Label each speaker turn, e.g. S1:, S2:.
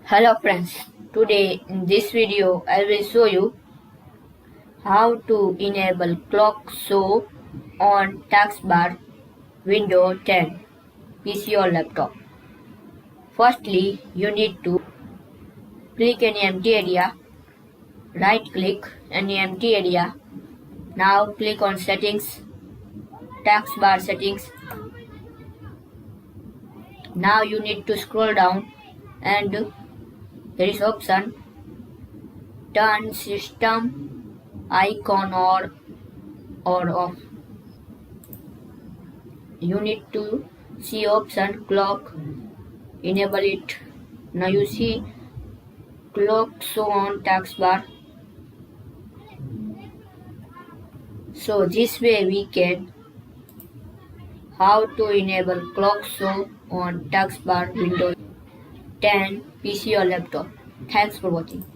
S1: Hello friends, today in this video I will show you how to enable clock show on Taskbar window 10 PC or laptop. Firstly, you need to click any empty area, right click any empty area. Now click on settings, Taskbar settings. Now you need to scroll down and there is option turn system icon or off. You need to see option clock, enable it. Now you see clock show on taskbar. So this way we can how to enable clock show on taskbar window 10 PC or laptop. Thanks for watching.